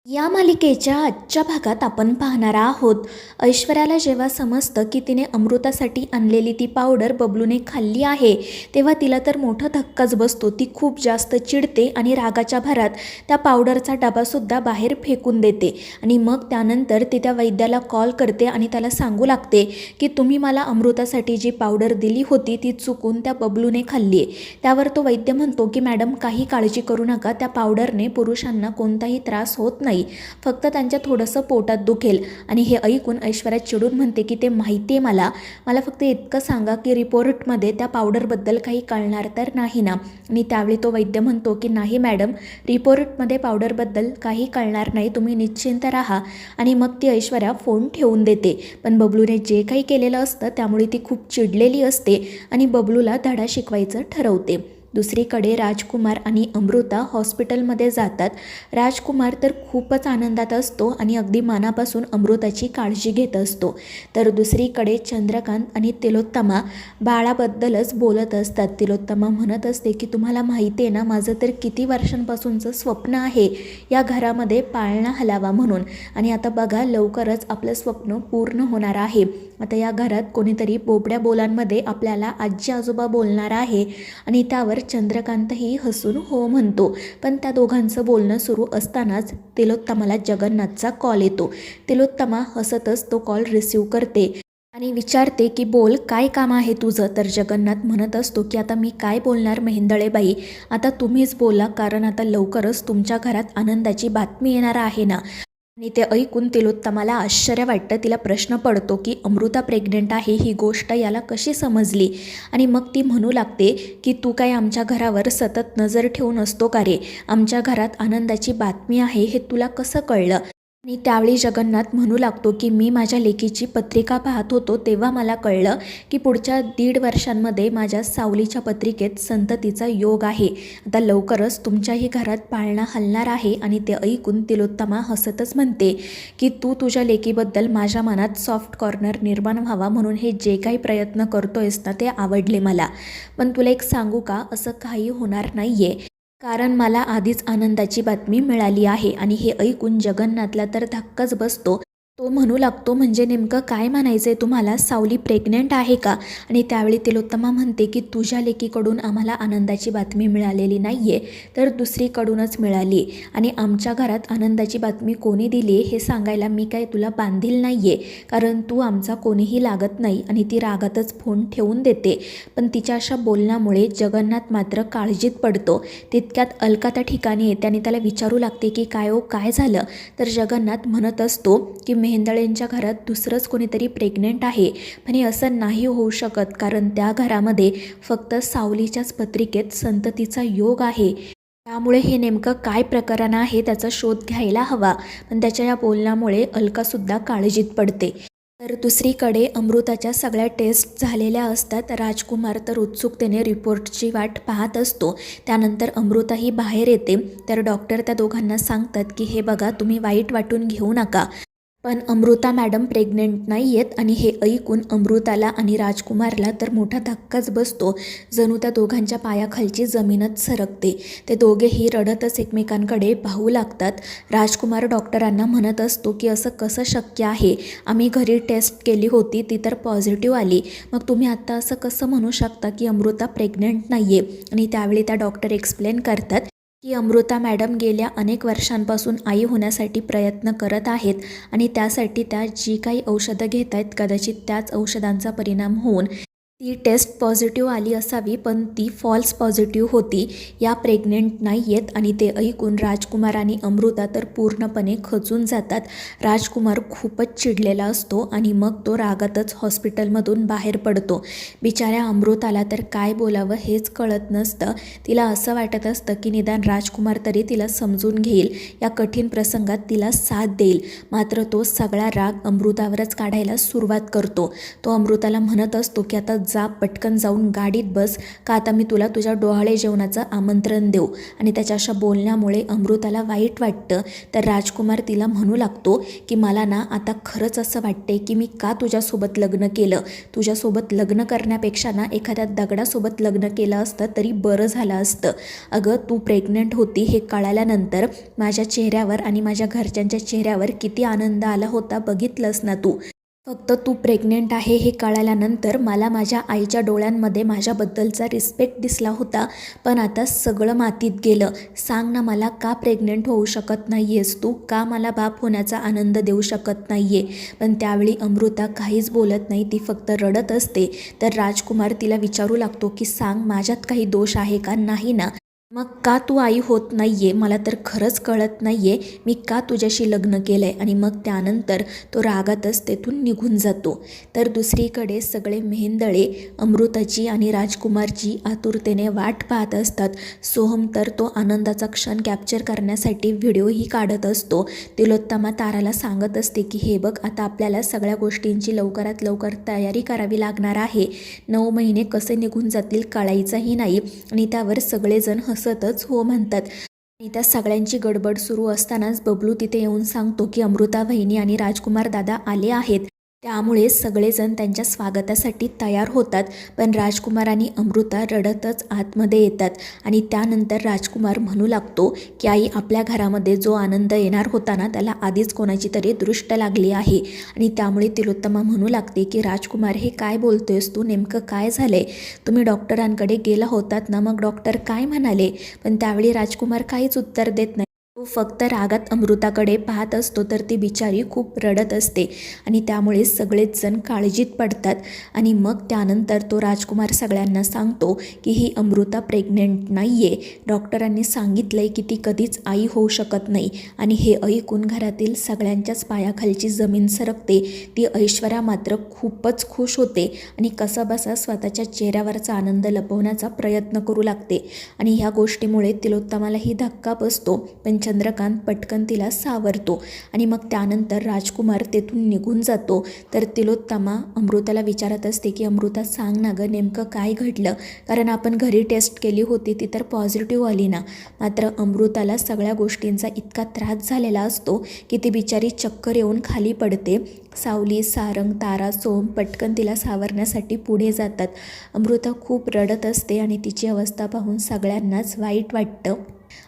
या मालिकेच्या आजच्या भागात आपण पाहणार आहोत ऐश्वर्याला जेव्हा समजतं की तिने अमृतासाठी आणलेली ती पावडर बबलूने खाल्ली आहे तेव्हा तिला तर मोठा धक्काच बसतो। ती खूप जास्त चिडते आणि रागाच्या भरात त्या पावडरचा डबासुद्धा बाहेर फेकून देते आणि मग त्यानंतर ती त्या वैद्याला कॉल करते आणि त्याला सांगू लागते की तुम्ही मला अमृतासाठी जी पावडर दिली होती ती चुकून त्या बबलूने खाल्ली आहे। त्यावर तो वैद्य म्हणतो की मॅडम काही काळजी करू नका, त्या पावडरने पुरुषांना कोणताही त्रास होत नाही, फक्त त्यांच्या थोडंसं पोटात दुखेल। आणि हे ऐकून ऐश्वर्या चिडून म्हणते की ते माहिती आहे मला फक्त इतकं सांगा की रिपोर्टमध्ये त्या पावडरबद्दल काही कळणार तर नाही ना। आणि त्यावेळी तो वैद्य म्हणतो की नाही मॅडम, रिपोर्टमध्ये पावडरबद्दल काही कळणार नाही, तुम्ही निश्चिंत राहा। आणि मग ती ऐश्वर्या फोन ठेवून देते। पण बबलूने जे काही केलेलं असतं त्यामुळे ती खूप चिडलेली असते आणि बबलूला धडा शिकवायचं ठरवते। दुसरीकडे राजकुमार आणि अमृता हॉस्पिटलमध्ये जातात। राजकुमार तर खूपच आनंदात असतो आणि अगदी मनापासून अमृताची काळजी घेत असतो, तर दुसरीकडे चंद्रकांत आणि तिलोत्तमा बाळाबद्दलच बोलत असतात। तिलोत्तमा म्हणत असते की तुम्हाला माहिती आहे ना, माझं तर किती वर्षांपासूनचं स्वप्न आहे या घरामध्ये पाळणा हलावा म्हणून, आणि आता बघा लवकरच आपलं स्वप्न पूर्ण होणार आहे। आता या घरात कोणीतरी बोबड्या बोलांमध्ये आपल्याला आजी आजोबा बोलणार आहे। आणि त्यावर चंद्रकांतही हसून हो म्हणतो। पण त्या दोघांचं बोलणं सुरू असतानाच तिलोत्तमाला जगन्नाथचा कॉल येतो। तिलोत्तमा हसतच तो कॉल रिसीव करते आणि विचारते की बोल, काय काम आहे तुझं? तर जगन्नाथ म्हणत असतो की आता मी काय बोलणार मेहेंदळेबाई, आता तुम्हीच बोला, कारण आता लवकरच तुमच्या घरात आनंदाची बातमी येणार आहे ना। आणि ते ऐकून तिलोत्तमाला आश्चर्य वाटतं। तिला प्रश्न पडतो की अमृता प्रेग्नेंट आहे ही गोष्ट याला कशी समजली। आणि मग ती म्हणू लागते की तू काय आमच्या घरावर सतत नजर ठेवून असतो का रे? आमच्या घरात आनंदाची बातमी आहे हे तुला कसं कळलं? आणि त्यावेळी जगन्नाथ म्हणू लागतो की मी माझ्या लेकीची पत्रिका पाहत होतो तेव्हा मला कळलं की पुढच्या 1.5 वर्षांमध्ये माझ्या सावलीच्या पत्रिकेत संततीचा योग आहे। आता लवकरच तुमच्याही घरात पाळणा हलणार आहे। आणि ते ऐकून तिलोत्तमा हसतच म्हणते की तू तुझ्या लेकीबद्दल माझ्या मनात सॉफ्ट कॉर्नर निर्माण व्हावा म्हणून हे जे काही प्रयत्न करतोयस ना ते आवडले मला। पण तुला एक सांगू का, असं काही होणार नाही आहे, कारण मला आधीच आनंदाची बातमी मिळाली आहे। आणि हे ऐकून जगन्नाथला तर धक्काच बसतो। तो म्हणू लागतो म्हणजे नेमकं काय म्हणायचं आहे तुम्हाला, सावली प्रेग्नेंट आहे का? आणि त्यावेळी तिलोत्तमा म्हणते की तुझ्या लेकीकडून आम्हाला आनंदाची बातमी मिळालेली नाही आहे, तर दुसरीकडूनच मिळाली। आणि आमच्या घरात आनंदाची बातमी कोणी दिली हे सांगायला मी काय तुला बांधील नाही आहे, कारण तू आमचा कोणीही लागत नाही। आणि ती रागातच फोन ठेवून देते। पण तिच्या अशा बोलण्यामुळे जगन्नाथ मात्र काळजीत पडतो। तितक्यात अलका त्या ठिकाणी येते आणि त्याला विचारू लागते की काय झालं? तर जगन्नाथ म्हणत असतो की मेहेंदळेंच्या घरात दुसरंच कोणीतरी प्रेग्नेंट आहे, पण हे असं नाही होऊ शकत, कारण त्या घरामध्ये फक्त सावलीच्याच पत्रिकेत संततीचा योग आहे। त्यामुळे हे नेमकं काय प्रकरण आहे त्याचा शोध घ्यायला हवा। पण त्याच्या या बोलण्यामुळे अलकासुद्धा काळजीत पडते। तर दुसरीकडे अमृताच्या सगळ्या टेस्ट झालेल्या असतात। राजकुमार तर उत्सुकतेने रिपोर्टची वाट पाहत असतो। त्यानंतर अमृताही बाहेर येते, तर डॉक्टर त्या दोघांना सांगतात की हे बघा, तुम्ही वाईट वाटून घेऊ नका, पण अमृता मॅडम प्रेग्नेंट नाही आहेत। आणि हे ऐकून अमृताला आणि राजकुमारला तर मोठा धक्काच बसतो, जणू त्या दोघांच्या पायाखालची जमीनच सरकते। ते दोघेही रडतच एकमेकांकडे पाहू लागतात। राजकुमार डॉक्टरांना म्हणत असतो की असं कसं शक्य आहे, आम्ही घरी टेस्ट केली होती ती तर पॉझिटिव्ह आली, मग तुम्ही आत्ता असं कसं म्हणू शकता की अमृता प्रेग्नेंट नाही आहे? आणि त्यावेळी त्या डॉक्टर एक्सप्लेन करतात की अमृता मॅडम गेल्या अनेक वर्षांपासून आई होण्यासाठी प्रयत्न करत आहेत आणि त्यासाठी त्या जी काही औषधं घेत आहेत कदाचित त्याच औषधांचा परिणाम होऊन ती टेस्ट पॉझिटिव्ह आली असावी, पण ती फॉल्स पॉझिटिव्ह होती, या प्रेग्नेंट नाही आहेत। आणि ते ऐकून राजकुमार आणि अमृता तर पूर्णपणे खचून जातात। राजकुमार खूपच चिडलेला असतो आणि मग तो रागातच हॉस्पिटलमधून बाहेर पडतो। बिचाऱ्या अमृताला तर काय बोलावं हेच कळत नसतं। तिला असं वाटत असतं की निदान राजकुमार तरी तिला समजून घेईल, या कठीण प्रसंगात तिला साथ देईल, मात्र तो सगळा राग अमृतावरच काढायला सुरुवात करतो। तो अमृताला म्हणत असतो की आता जा पटकन जाऊन गाडीत बस, का आता मी तुला तुझ्या डोहाळे जेवणाचं आमंत्रण देऊ. आणि त्याच्या अशा बोलण्यामुळे अमृताला वाईट वाटतं. तर राजकुमार तिला म्हणू लागतो की मला ना आता खरंच असं वाटते की मी का तुझ्यासोबत लग्न केलं. तुझ्यासोबत लग्न करण्यापेक्षा ना एखाद्या दगडासोबत लग्न केलं असतं तरी बरं झालं असतं. अगं तू प्रेग्नंट होती हे कळाल्यानंतर माझ्या चेहऱ्यावर आणि माझ्या घरच्यांच्या चेहऱ्यावर किती आनंद आला होता बघितलंस ना तू. फक्त तू प्रेग्नेंट आहे हे कळाल्यानंतर मला माझ्या आईच्या डोळ्यांमध्ये माझ्याबद्दलचा रिस्पेक्ट दिसला होता, पण आता सगळं मातीत गेलं. सांग ना मला का प्रेग्नेंट होऊ शकत नाही आहेस तू, का मला बाप होण्याचा आनंद देऊ शकत नाही आहे. पण त्यावेळी अमृता काहीच बोलत नाही, ती फक्त रडत असते. तर राजकुमार तिला विचारू लागतो की सांग माझ्यात काही दोष आहे का. नाही ना, मग का तू आई होत नाही आहे मला तर खरंच कळत नाही आहे. मी का तुझ्याशी लग्न केलं आहे. आणि मग त्यानंतर तो रागातच तेथून निघून जातो. तर दुसरीकडे सगळे मेहेंदळे अमृताची आणि राजकुमारची आतुरतेने वाट पाहत असतात. सोहम तर तो आनंदाचा क्षण कॅप्चर करण्यासाठी व्हिडिओही काढत असतो. तिलोत्तमा ताराला सांगत असते की हे बघ आता आपल्याला सगळ्या गोष्टींची लवकरात लवकर तयारी करावी लागणार आहे. 9 महिने कसे निघून जातील कळायचंही नाही. आणि त्यावर सगळेजण हसतच हो म्हणतात. आणि त्या सगळ्यांची गडबड सुरू असतानाच बबलू तिथे येऊन सांगतो की अमृता वहिनी आणि राजकुमार दादा आले आहेत. त्यामुळे सगळेजण त्यांच्या स्वागतासाठी तयार होतात. पण राजकुमार आणि अमृता रडतच आतमध्ये येतात. आणि त्यानंतर राजकुमार म्हणू लागतो की आई आपल्या घरामध्ये जो आनंद येणार होता ना त्याला आधीच कोणाची तरी दृष्ट लागली आहे. आणि त्यामुळे तिलोत्तमा म्हणू लागते की राजकुमार हे काय बोलतोयस तू, नेमकं काय झालंय. तुम्ही डॉक्टरांकडे गेला होतात ना, मग डॉक्टर काय म्हणाले. पण त्यावेळी राजकुमार काहीच उत्तर देत नाही. तो फक्त रागात अमृताकडे पाहत असतो. तर ती बिचारी खूप रडत असते आणि त्यामुळे सगळेच जण काळजीत पडतात. आणि मग त्यानंतर तो राजकुमार सगळ्यांना सांगतो की ही अमृता प्रेग्नेंट नाही आहे. डॉक्टरांनी सांगितलंय की ती कधीच आई होऊ शकत नाही. आणि हे ऐकून घरातील सगळ्यांच्याच पायाखालची जमीन सरकते. ती ऐश्वर्या मात्र खूपच खुश होते आणि कसाबसा स्वतःच्या चेहऱ्यावरचा आनंद लपवण्याचा प्रयत्न करू लागते. आणि ह्या गोष्टीमुळे तिलोत्तमालाही धक्का बसतो. पण चंद्रकांत पटकन तिला सावरतो. आणि मग त्यानंतर राजकुमार तेथून निघून जातो. तर तिलोत्तमा अमृताला विचारत असते की अमृता सांग ना गं नेमकं काय घडलं, कारण आपण घरी टेस्ट केली होती ती तर पॉझिटिव्ह आली ना. मात्र अमृताला सगळ्या गोष्टींचा इतका त्रास झालेला असतो की ती बिचारी चक्कर येऊन खाली पडते. सावली, सारंग, तारा, सोम पटकन तिला सावरण्यासाठी पुढे जातात. अमृता खूप रडत असते आणि तिची अवस्था पाहून सगळ्यांनाच वाईट वाटतं.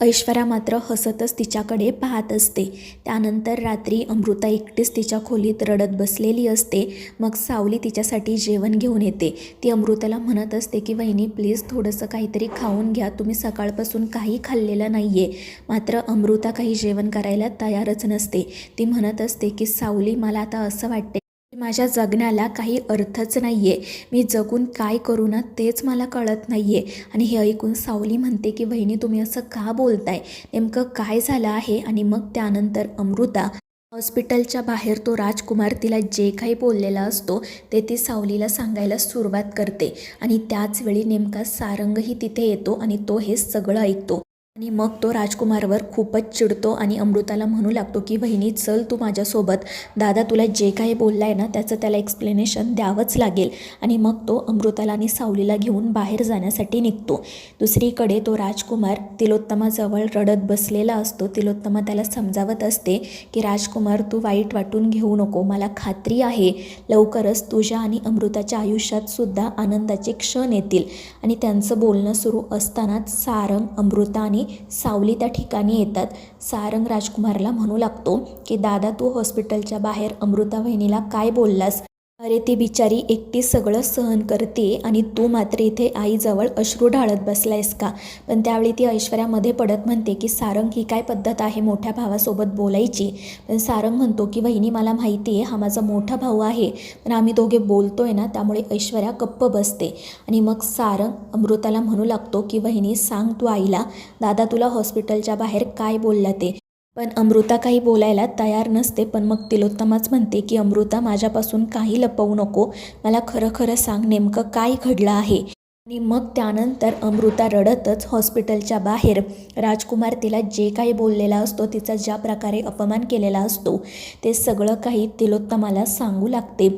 ऐश्वर्या मात्र हसतच तिच्याकडे पाहत असते. त्यानंतर रात्री अमृता एकटीच तिच्या खोलीत रडत बसलेली असते. मग सावली तिच्यासाठी जेवण घेऊन येते. ती अमृताला म्हणत असते की वहिनी प्लीज थोडंसं काहीतरी खाऊन घ्या, तुम्ही सकाळपासून काही खाल्लेलं नाही आहे. मात्र अमृता काही जेवण करायला तयारच नसते. ती म्हणत असते की सावली मला आता असं वाटते माझ्या जगण्याला काही अर्थच नाही आहे. मी जगून काय करू ना तेच मला कळत नाही आहे. आणि हे ऐकून सावली म्हणते की वहिनी तुम्ही असं का बोलताय, नेमकं काय झालं आहे. आणि मग त्यानंतर अमृता हॉस्पिटलच्या बाहेर तो राजकुमार तिला जे काही बोललेला असतो ते ती सावलीला सांगायला सुरुवात करते. आणि त्याचवेळी नेमका सारंगही तिथे येतो आणि तो हे सगळं ऐकतो. आणि मग तो राजकुमारवर खूपच चिडतो आणि अमृताला म्हणू लागतो की वहिनी चल तू माझ्यासोबत, दादा तुला जे काही बोलला आहे ना त्याचं त्याला एक्सप्लेनेशन द्यावंच लागेल. आणि मग तो अमृताला आणि सावलीला घेऊन बाहेर जाण्यासाठी निघतो. दुसरीकडे तो राजकुमार तिलोत्तमाजवळ रडत बसलेला असतो. तिलोत्तमा त्याला समजावत असते की राजकुमार तू वाईट वाटून घेऊ नको, मला खात्री आहे लवकरच तुझ्या आणि अमृताच्या आयुष्यात सुद्धा आनंदाचे क्षण येतील. आणि त्यांचं बोलणं सुरू असतानाच सारंग, अमृता आणि सावली त्या ठिकाणी येतात. सारंग राजकुमारला म्हणू लागतो की दादा तू हॉस्पिटलच्या बाहेर अमृता वहिनीला काय बोललास. अरे ती बिचारी एकटी सगळं सहन करते आणि तू मात्र इथे आईजवळ अश्रू ढाळत बसलायस का. पण त्यावेळी ती ऐश्वर्यामध्ये पडत म्हणते की सारंग ही काय पद्धत आहे मोठ्या भावासोबत बोलायची. पण सारंग म्हणतो की वहिनी मला माहिती आहे हा माझा मोठा भाऊ आहे, पण आम्ही दोघे बोलतोय ना त्यामुळे ऐश्वर्या गप्प बसते. आणि मग सारंग अमृताला म्हणू लागतो की वहिनी सांग तू आईला दादा तुला हॉस्पिटलच्या बाहेर काय बोलला ते. पण अमृता काही बोलायला तयार नसते. पण मग तिलोत्तमाच म्हणते की अमृता माझ्यापासून काही लपवू नको, मला खरं खरं सांग नेमकं काय घडलं आहे. आणि मग त्यानंतर अमृता रडतच हॉस्पिटलच्या बाहेर राजकुमार तिला जे काही बोललेला असतो, तिचा ज्या प्रकारे अपमान केलेला असतो ते सगळं काही तिलोत्तमाला सांगू लागते.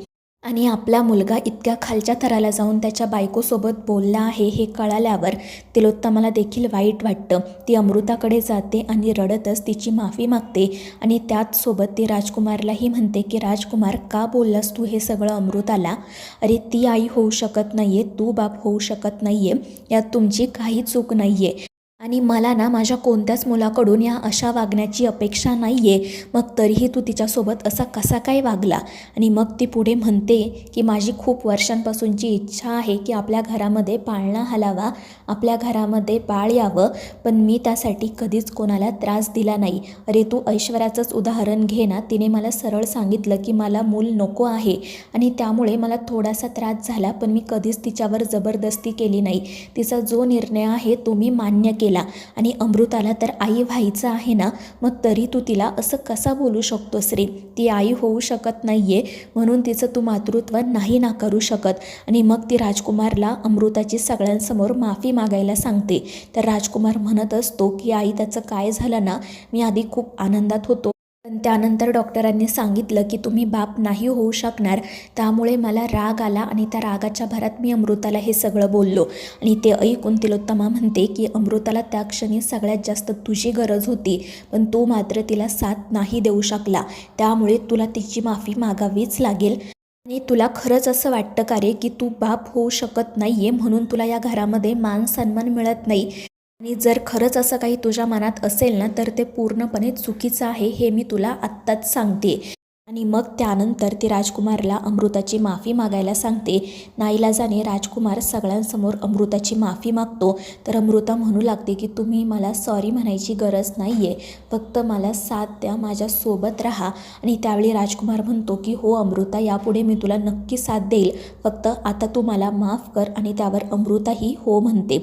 आणि आपला मुलगा इतक्या खालच्या थराला जाऊन त्याच्या बायकोसोबत बोलला आहे हे कळाल्यावर तिलोत्तमाला देखील वाईट वाटतं. ती अमृताकडे जाते आणि रडतच तिची माफी मागते आणि त्याचसोबत ती राजकुमारलाही म्हणते की राजकुमार, का बोललास तू हे सगळं अमृताला? अरे ती आई होऊ शकत नाही आहे, तू बाप होऊ शकत नाही आहे, यात तुमची काही चूक नाही आहे आणि मला ना माझ्या कोणत्याच मुलाकडून या अशा वागण्याची अपेक्षा नाही आहे. मग तरीही तू तिच्यासोबत असा कसा काय वागला? आणि मग ती पुढे म्हणते की माझी खूप वर्षांपासूनची इच्छा आहे की आपल्या घरामध्ये पाळणा हलावा, आपल्या घरामध्ये बाळ यावं, पण मी त्यासाठी कधीच कोणाला त्रास दिला नाही. अरे तू ऐश्वर्याचंच उदाहरण घे ना, तिने मला सरळ सांगितलं की मला मूल नको आहे आणि त्यामुळे मला थोडासा त्रास झाला, पण मी कधीच तिच्यावर जबरदस्ती केली नाही. तिचा जो निर्णय आहे तो मी मान्य केला आणि अमृताला तर आई व्हायचं आहे ना, मग तरी तू तिला असं कसा बोलू शकतोस रे? ती आई होऊ शकत नाही आहे म्हणून तिचं तू मातृत्व नाही नाकारू शकत. आणि मग ती राजकुमारला अमृताची सगळ्यांसमोर माफी मागायला सांगते. तर राजकुमार म्हणत असतो की आई, त्याचं काय झालं ना, मी आधी खूप आनंदात होतो, पण त्यानंतर डॉक्टरांनी सांगितलं की तुम्ही बाप नाही होऊ शकणार, त्यामुळे मला राग आला आणि त्या रागाच्या भरात मी अमृताला हे सगळं बोललो. आणि ते ऐकून तिलोत्तमा म्हणते की अमृताला त्या क्षणी सगळ्यात जास्त तुझी गरज होती, पण तू मात्र तिला साथ नाही देऊ शकला, त्यामुळे तुला तिची माफी मागावीच लागेल. आणि तुला खरंच असं वाटतं का रे की तू बाप होऊ शकत नाही आहे म्हणून तुला या घरामध्ये मान सन्मान मिळत नाही? आणि जर खरंच असं काही तुझ्या मनात असेल ना, तर ते पूर्णपणे चुकीचं आहे, हे मी तुला आत्ताच सांगते. आणि मग त्यानंतर ती राजकुमारला अमृताची माफी मागायला सांगते. नाईलाजाने राजकुमार सगळ्यांसमोर अमृताची माफी मागतो. तर अमृता म्हणू लागते की तुम्ही मला सॉरी म्हणायची गरज नाही आहे, फक्त मला साथ द्या, माझ्यासोबत राहा. आणि त्यावेळी राजकुमार म्हणतो की हो अमृता, यापुढे मी तुला नक्की साथ देईल, फक्त आता तू मला माफ कर. आणि त्यावर अमृताही हो म्हणते.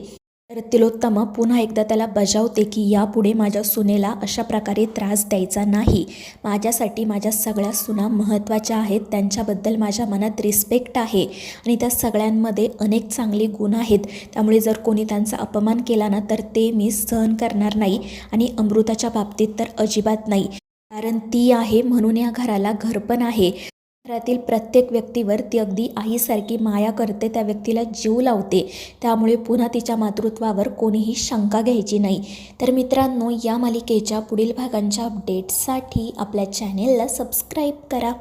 तर तिलोत्तमा पुन्हा एकदा त्याला बजावते की यापुढे माझ्या सुनेला अशा प्रकारे त्रास द्यायचा नाही. माझ्यासाठी माझ्या सगळ्या सुना महत्त्वाच्या आहेत, त्यांच्याबद्दल माझ्या मनात रिस्पेक्ट आहे आणि त्या सगळ्यांमध्ये अनेक चांगले गुण आहेत, त्यामुळे जर कोणी त्यांचा अपमान केला ना, तर ते मी सहन करणार नाही. आणि अमृताच्या बाबतीत तर अजिबात नाही, कारण ती आहे म्हणून या घराला घर पण आहे. घरातील प्रत्येक व्यक्तीवर ती अगदी आईसारखी माया करते, त्या व्यक्तीला जीव लावते, त्यामुळे पुन्हा तिच्या मातृत्वावर कोणीही शंका घ्यायची नाही. तर मित्रांनो, या मालिकेच्या पुढील भागांच्या अपडेट्ससाठी आपल्या चॅनेलला सबस्क्राईब करा.